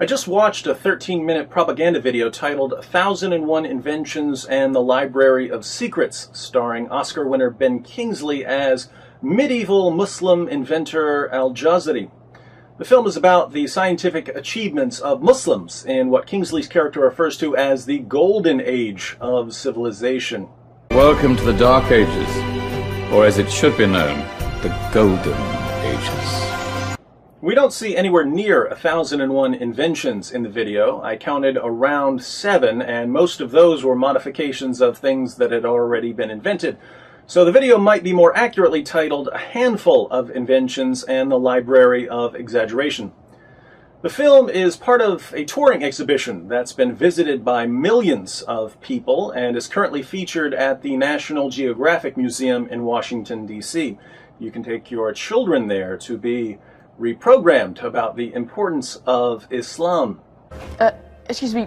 I just watched a 13-minute propaganda video titled 1001 Inventions and the Library of Secrets, starring Oscar winner Ben Kingsley as medieval Muslim inventor Al-Jazari. The film is about the scientific achievements of Muslims in what Kingsley's character refers to as the golden age of civilization. Welcome to the Dark Ages, or as it should be known, the Golden Ages. We don't see anywhere near 1001 inventions in the video. I counted around 7, and most of those were modifications of things that had already been invented. So the video might be more accurately titled A Handful of Inventions and the Library of Exaggeration. The film is part of a touring exhibition that's been visited by millions of people and is currently featured at the National Geographic Museum in Washington, D.C. You can take your children there to be reprogrammed about the importance of Islam. Excuse me,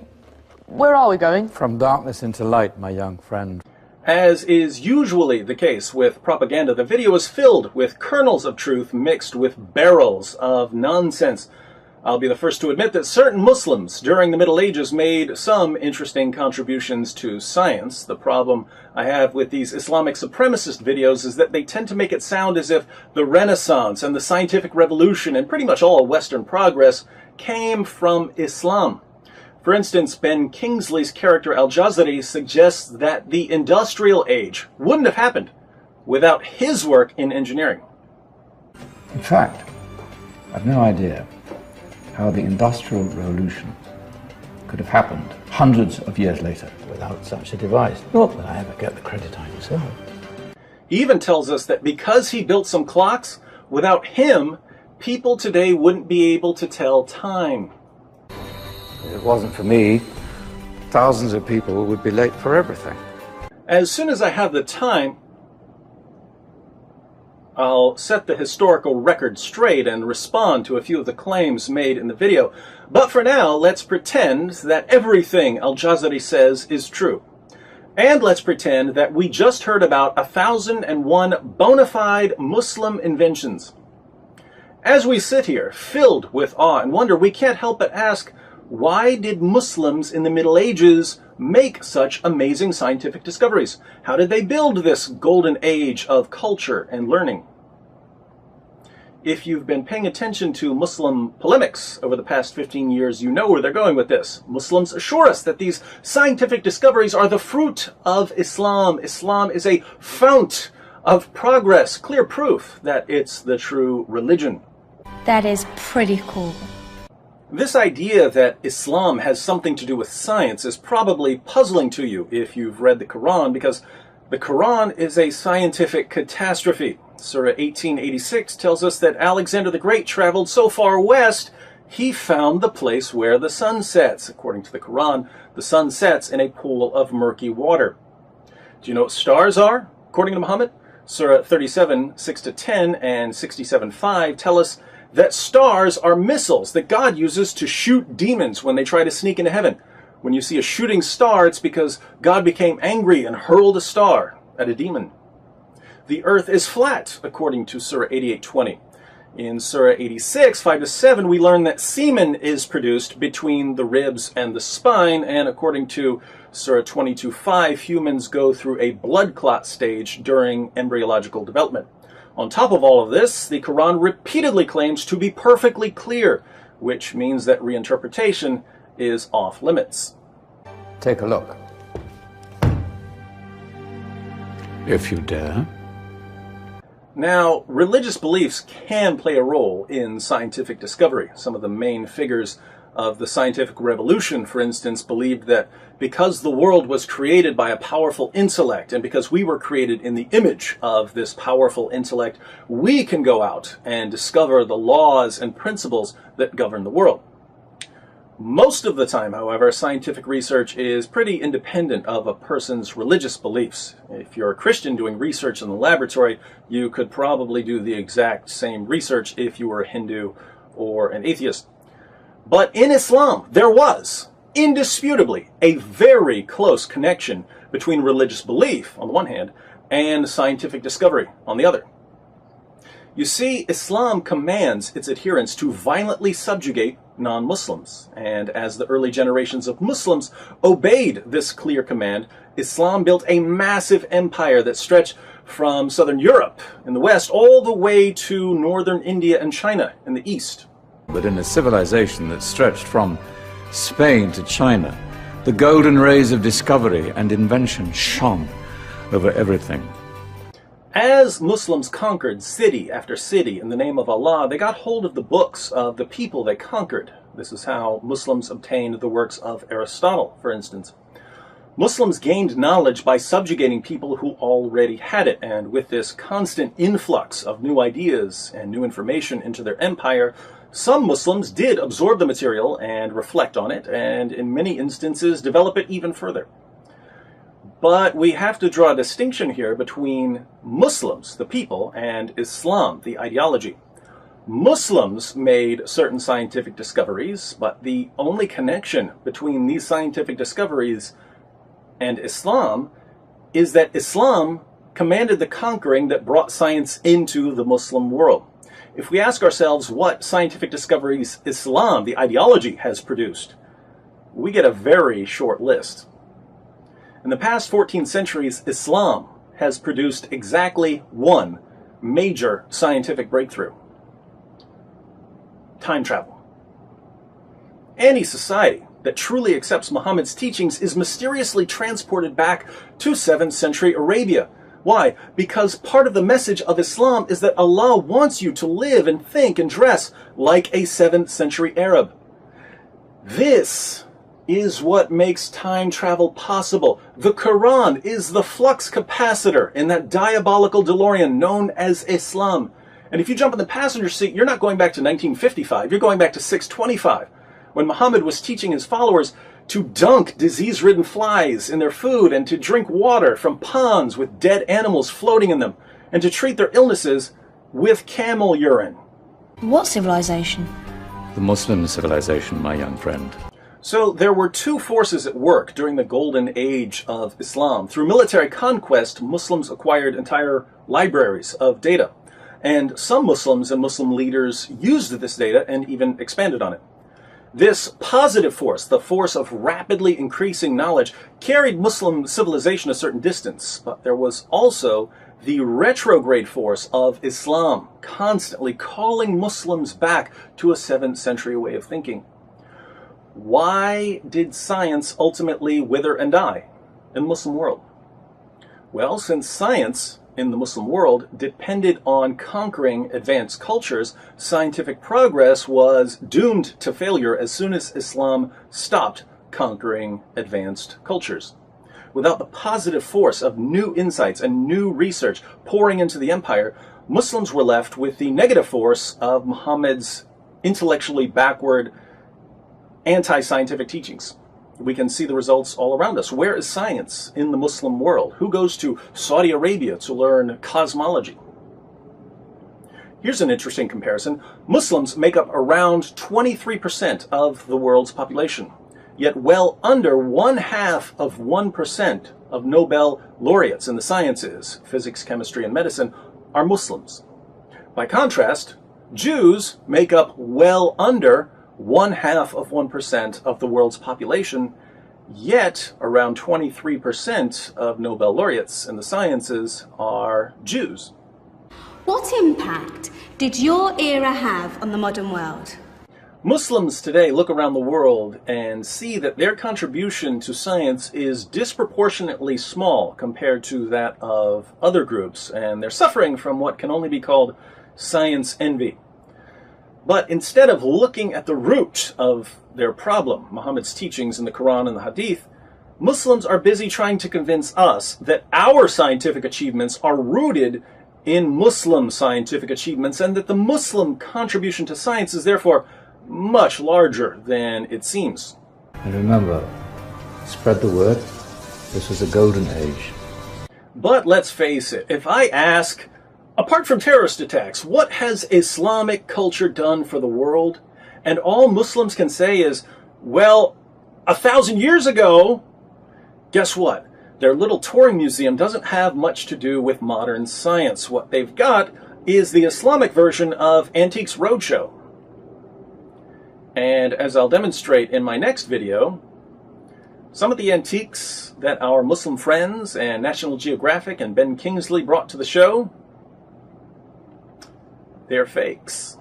where are we going? From darkness into light, my young friend. As is usually the case with propaganda, the video is filled with kernels of truth mixed with barrels of nonsense. I'll be the first to admit that certain Muslims during the Middle Ages made some interesting contributions to science. The problem I have with these Islamic supremacist videos is that they tend to make it sound as if the Renaissance and the scientific revolution and pretty much all Western progress came from Islam. For instance, Ben Kingsley's character Al-Jazari suggests that the industrial age wouldn't have happened without his work in engineering. In fact, I've no idea how the Industrial Revolution could have happened hundreds of years later without such a device. Not that I ever get the credit I deserve. He even tells us that because he built some clocks, without him, people today wouldn't be able to tell time. If it wasn't for me, thousands of people would be late for everything. As soon as I have the time, I'll set the historical record straight and respond to a few of the claims made in the video. But for now, let's pretend that everything Al-Jazari says is true. And let's pretend that we just heard about 1001 bona fide Muslim inventions. As we sit here, filled with awe and wonder, we can't help but ask, why did Muslims in the Middle Ages make such amazing scientific discoveries? How did they build this golden age of culture and learning? If you've been paying attention to Muslim polemics over the past 15 years, you know where they're going with this. Muslims assure us that these scientific discoveries are the fruit of Islam. Islam is a fount of progress, clear proof that it's the true religion. That is pretty cool. This idea that Islam has something to do with science is probably puzzling to you if you've read the Quran, because the Quran is a scientific catastrophe. Surah 1886 tells us that Alexander the Great traveled so far west, he found the place where the sun sets. According to the Quran, the sun sets in a pool of murky water. Do you know what stars are? According to Muhammad, Surah 37, 6-10 and 67:5 tell us that stars are missiles that God uses to shoot demons when they try to sneak into heaven. When you see a shooting star, it's because God became angry and hurled a star at a demon. The earth is flat, according to Surah 88:20. In Surah 86, 5-7, we learn that semen is produced between the ribs and the spine, and according to Surah 22:5, humans go through a blood clot stage during embryological development. On top of all of this, the Quran repeatedly claims to be perfectly clear, which means that reinterpretation is off limits. Take a look. If you dare. Now, religious beliefs can play a role in scientific discovery. Some of the main figures of the scientific revolution, for instance, believed that because the world was created by a powerful intellect, and because we were created in the image of this powerful intellect, we can go out and discover the laws and principles that govern the world. Most of the time, however, scientific research is pretty independent of a person's religious beliefs. If you're a Christian doing research in the laboratory, you could probably do the exact same research if you were a Hindu or an atheist. But in Islam, there was, indisputably, a very close connection between religious belief, on the one hand, and scientific discovery, on the other. You see, Islam commands its adherents to violently subjugate non-Muslims. And as the early generations of Muslims obeyed this clear command, Islam built a massive empire that stretched from southern Europe in the west all the way to northern India and China in the east. But in a civilization that stretched from Spain to China, the golden rays of discovery and invention shone over everything. As Muslims conquered city after city in the name of Allah, they got hold of the books of the people they conquered. This is how Muslims obtained the works of Aristotle, for instance. Muslims gained knowledge by subjugating people who already had it, and with this constant influx of new ideas and new information into their empire, some Muslims did absorb the material and reflect on it, and in many instances develop it even further. But we have to draw a distinction here between Muslims, the people, and Islam, the ideology. Muslims made certain scientific discoveries, but the only connection between these scientific discoveries and Islam is that Islam commanded the conquering that brought science into the Muslim world. If we ask ourselves what scientific discoveries Islam, the ideology, has produced, we get a very short list. In the past 14 centuries, Islam has produced exactly one major scientific breakthrough: time travel. Any society that truly accepts Muhammad's teachings is mysteriously transported back to 7th century Arabia. Why? Because part of the message of Islam is that Allah wants you to live and think and dress like a 7th century Arab. This is what makes time travel possible. The Quran is the flux capacitor in that diabolical DeLorean known as Islam. And if you jump in the passenger seat, you're not going back to 1955, you're going back to 625, when Muhammad was teaching his followers to dunk disease-ridden flies in their food and to drink water from ponds with dead animals floating in them, and to treat their illnesses with camel urine. What civilization? The Muslim civilization, my young friend. So there were two forces at work during the golden age of Islam. Through military conquest, Muslims acquired entire libraries of data. And some Muslims and Muslim leaders used this data and even expanded on it. This positive force, the force of rapidly increasing knowledge, carried Muslim civilization a certain distance. But there was also the retrograde force of Islam, constantly calling Muslims back to a 7th century way of thinking. Why did science ultimately wither and die in the Muslim world? Well, since science in the Muslim world depended on conquering advanced cultures, scientific progress was doomed to failure as soon as Islam stopped conquering advanced cultures. Without the positive force of new insights and new research pouring into the empire, Muslims were left with the negative force of Muhammad's intellectually backward, anti-scientific teachings. We can see the results all around us. Where is science in the Muslim world? Who goes to Saudi Arabia to learn cosmology? Here's an interesting comparison. Muslims make up around 23% of the world's population, yet well under 0.5% of Nobel laureates in the sciences, physics, chemistry, and medicine, are Muslims. By contrast, Jews make up well under 0.5% of the world's population, yet around 23% of Nobel laureates in the sciences are Jews. What impact did your era have on the modern world? Muslims today look around the world and see that their contribution to science is disproportionately small compared to that of other groups, and they're suffering from what can only be called science envy. But instead of looking at the root of their problem, Muhammad's teachings in the Quran and the Hadith, Muslims are busy trying to convince us that our scientific achievements are rooted in Muslim scientific achievements, and that the Muslim contribution to science is therefore much larger than it seems. And remember, spread the word. This was a golden age. But let's face it, if I ask, apart from terrorist attacks, what has Islamic culture done for the world? And all Muslims can say is, well, 1,000 years ago, guess what? Their little touring museum doesn't have much to do with modern science. What they've got is the Islamic version of Antiques Roadshow. And as I'll demonstrate in my next video, some of the antiques that our Muslim friends and National Geographic and Ben Kingsley brought to the show, they're fakes.